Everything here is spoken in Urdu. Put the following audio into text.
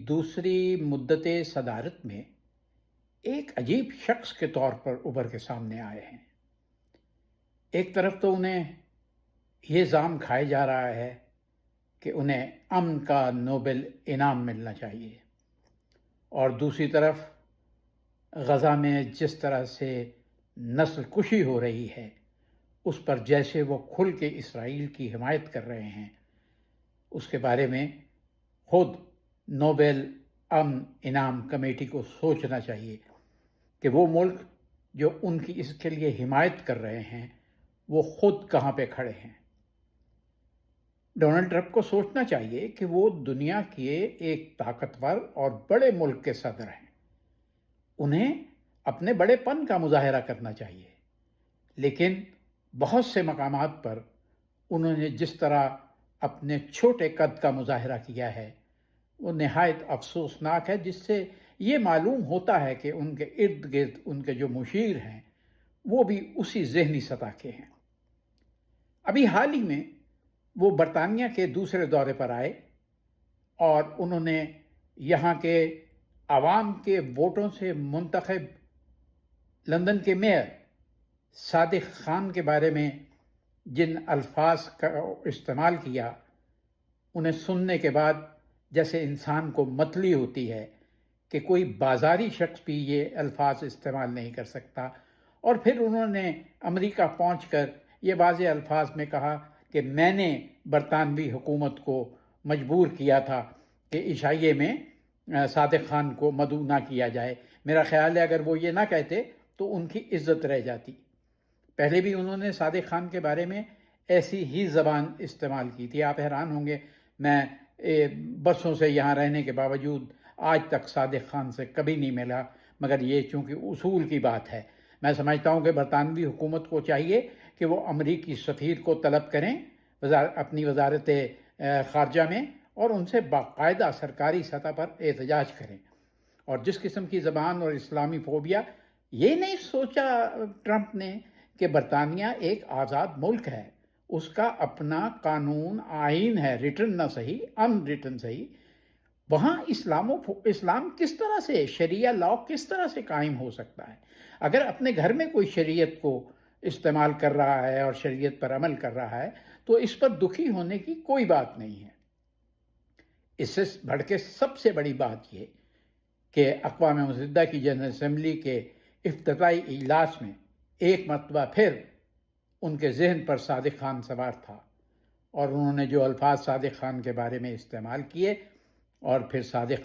دوسری مدت صدارت میں ایک عجیب شخص کے طور پر ابھر کے سامنے آئے ہیں۔ ایک طرف تو انہیں یہ زام کھایا جا رہا ہے کہ انہیں امن کا نوبل انعام ملنا چاہیے، اور دوسری طرف غزہ میں جس طرح سے نسل کشی ہو رہی ہے اس پر جیسے وہ کھل کے اسرائیل کی حمایت کر رہے ہیں، اس کے بارے میں خود نوبل امن انعام کمیٹی کو سوچنا چاہیے کہ وہ ملک جو ان کی اس کے لیے حمایت کر رہے ہیں وہ خود کہاں پہ کھڑے ہیں۔ ڈونلڈ ٹرمپ کو سوچنا چاہیے کہ وہ دنیا کے ایک طاقتور اور بڑے ملک کے صدر ہیں، انہیں اپنے بڑے پن کا مظاہرہ کرنا چاہیے، لیکن بہت سے مقامات پر انہوں نے جس طرح اپنے چھوٹے قد کا مظاہرہ کیا ہے وہ نہایت افسوسناک ہے، جس سے یہ معلوم ہوتا ہے کہ ان کے ارد گرد ان کے جو مشیر ہیں وہ بھی اسی ذہنی سطح کے ہیں۔ ابھی حال ہی میں وہ برطانیہ کے دوسرے دورے پر آئے اور انہوں نے یہاں کے عوام کے ووٹوں سے منتخب لندن کے میئر صادق خان کے بارے میں جن الفاظ کا استعمال کیا، انہیں سننے کے بعد جیسے انسان کو متلی ہوتی ہے کہ کوئی بازاری شخص بھی یہ الفاظ استعمال نہیں کر سکتا، اور پھر انہوں نے امریکہ پہنچ کر یہ واضح الفاظ میں کہا کہ میں نے برطانوی حکومت کو مجبور کیا تھا کہ عشائیے میں صادق خان کو مدعو نہ کیا جائے۔ میرا خیال ہے اگر وہ یہ نہ کہتے تو ان کی عزت رہ جاتی۔ پہلے بھی انہوں نے صادق خان کے بارے میں ایسی ہی زبان استعمال کی تھی۔ آپ حیران ہوں گے، میں برسوں سے یہاں رہنے کے باوجود آج تک صادق خان سے کبھی نہیں ملا، مگر یہ چونکہ اصول کی بات ہے، میں سمجھتا ہوں کہ برطانوی حکومت کو چاہیے کہ وہ امریکی سفیر کو طلب کریں اپنی وزارت خارجہ میں، اور ان سے باقاعدہ سرکاری سطح پر احتجاج کریں۔ اور جس قسم کی زبان اور اسلامی فوبیا، یہ نہیں سوچا ٹرمپ نے کہ برطانیہ ایک آزاد ملک ہے، اس کا اپنا قانون آئین ہے، ریٹن نہ صحیح ان ریٹن صحیح، وہاں اسلام کس طرح سے، شریعہ لا کس طرح سے قائم ہو سکتا ہے؟ اگر اپنے گھر میں کوئی شریعت کو استعمال کر رہا ہے اور شریعت پر عمل کر رہا ہے تو اس پر دکھی ہونے کی کوئی بات نہیں ہے۔ اس سے بڑھ کے سب سے بڑی بات یہ کہ اقوام متحدہ کی جنرل اسمبلی کے افتتاحی اجلاس میں ایک مرتبہ پھر ان کے ذہن پر صادق خان سوار تھا، اور انہوں نے جو الفاظ صادق خان کے بارے میں استعمال کیے، اور پھر صادق خان